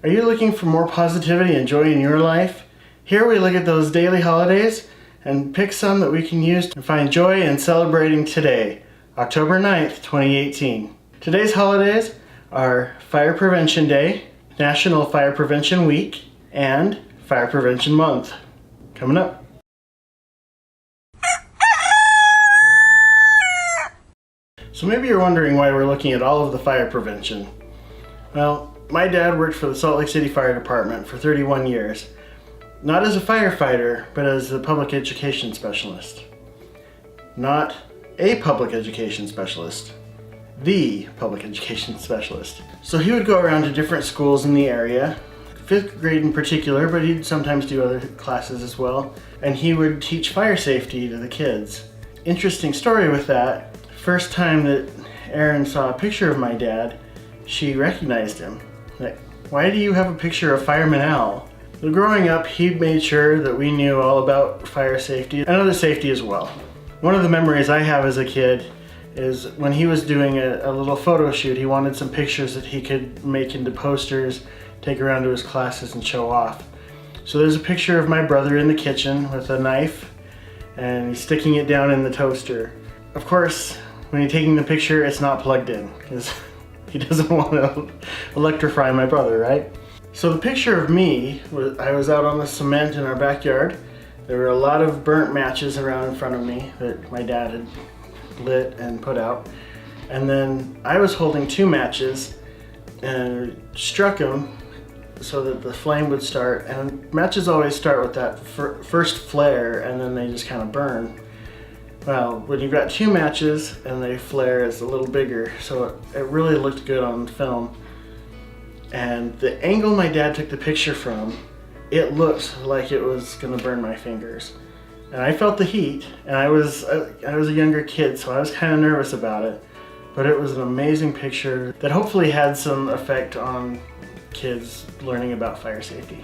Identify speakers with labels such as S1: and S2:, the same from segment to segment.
S1: Are you looking for more positivity and joy in your life? Here we look at those daily holidays and pick some that we can use to find joy in celebrating today, October 9th, 2018. Today's holidays are Fire Prevention Day, National Fire Prevention Week, and Fire Prevention Month. Coming up. So maybe you're wondering why we're looking at all of the fire prevention. Well, my dad worked for the Salt Lake City Fire Department for 31 years. Not as a firefighter, but as a public education specialist. Not a public education specialist. The public education specialist. So he would go around to different schools in the area, 5th grade in particular, but he'd sometimes do other classes as well, and he would teach fire safety to the kids. Interesting story with that. First time that Erin saw a picture of my dad, she recognized him. Like, why do you have a picture of Fireman Al? So growing up, he made sure that we knew all about fire safety and other safety as well. One of the memories I have as a kid is when he was doing a little photo shoot. He wanted some pictures that he could make into posters, take around to his classes and show off. So there's a picture of my brother in the kitchen with a knife and he's sticking it down in the toaster. Of course, when you're taking the picture, it's not plugged in because he doesn't want to electrify my brother, right? So the picture of me, I was out on the cement in our backyard. There were a lot of burnt matches around in front of me that my dad had lit and put out. And then I was holding 2 matches and struck them so that the flame would start. And matches always start with that first flare and then they just kind of burn. Well, when you've got 2 matches and they flare, it's a little bigger, so it really looked good on film. And the angle my dad took the picture from, it looked like it was gonna burn my fingers. And I felt the heat, and I was a younger kid, so I was kind of nervous about it. But it was an amazing picture that hopefully had some effect on kids learning about fire safety.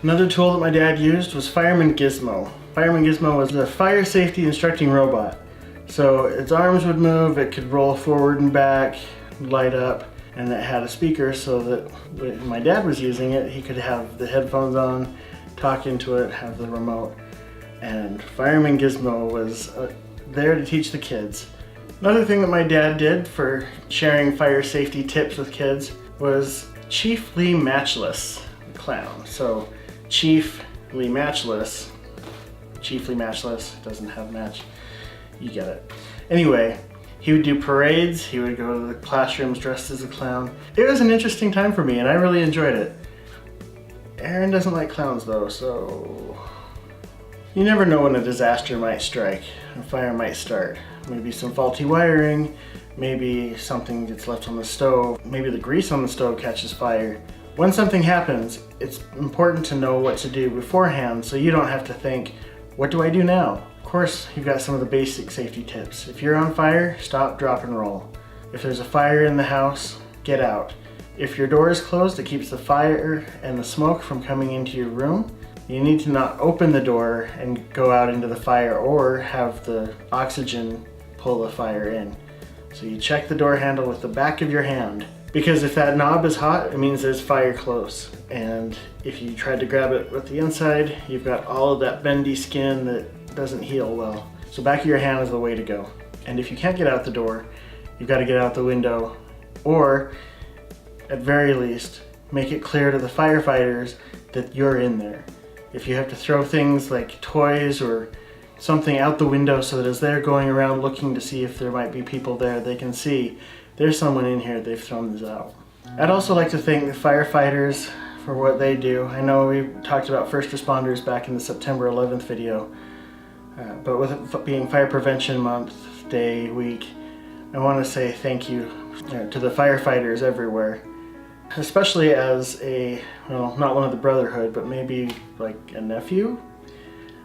S1: Another tool that my dad used was Fireman Gizmo. Fireman Gizmo was a fire safety instructing robot. So its arms would move, it could roll forward and back, light up, and it had a speaker so that when my dad was using it, he could have the headphones on, talk into it, have the remote. And Fireman Gizmo was there to teach the kids. Another thing that my dad did for sharing fire safety tips with kids was Chief Lee Matchless, the clown. So Chief Lee Matchless, doesn't have match, you get it. Anyway, he would do parades, he would go to the classrooms dressed as a clown. It was an interesting time for me and I really enjoyed it. Erin doesn't like clowns though, so you never know when a disaster might strike, a fire might start. Maybe some faulty wiring, maybe something gets left on the stove, maybe the grease on the stove catches fire. When something happens, it's important to know what to do beforehand so you don't have to think, what do I do now? Of course, you've got some of the basic safety tips. If you're on fire, stop, drop, and roll. If there's a fire in the house, get out. If your door is closed, it keeps the fire and the smoke from coming into your room. You need to not open the door and go out into the fire or have the oxygen pull the fire in. So you check the door handle with the back of your hand. Because if that knob is hot, it means there's fire close. And if you tried to grab it with the inside, you've got all of that bendy skin that doesn't heal well. So back of your hand is the way to go. And if you can't get out the door, you've got to get out the window, or at very least, make it clear to the firefighters that you're in there. If you have to throw things like toys or something out the window so that as they're going around looking to see if there might be people there, they can see there's someone in here, they've thrown this out. I'd also like to thank the firefighters for what they do. I know we talked about first responders back in the September 11th video, but with it being Fire Prevention Month, Day, Week, I want to say thank you to the firefighters everywhere. Especially as a, well, not one of the Brotherhood, but maybe like a nephew.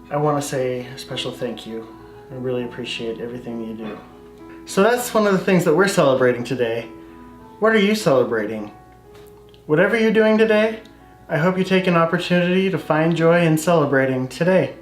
S1: I want to say a special thank you. I really appreciate everything you do. So that's one of the things that we're celebrating today. What are you celebrating? Whatever you're doing today, I hope you take an opportunity to find joy in celebrating today.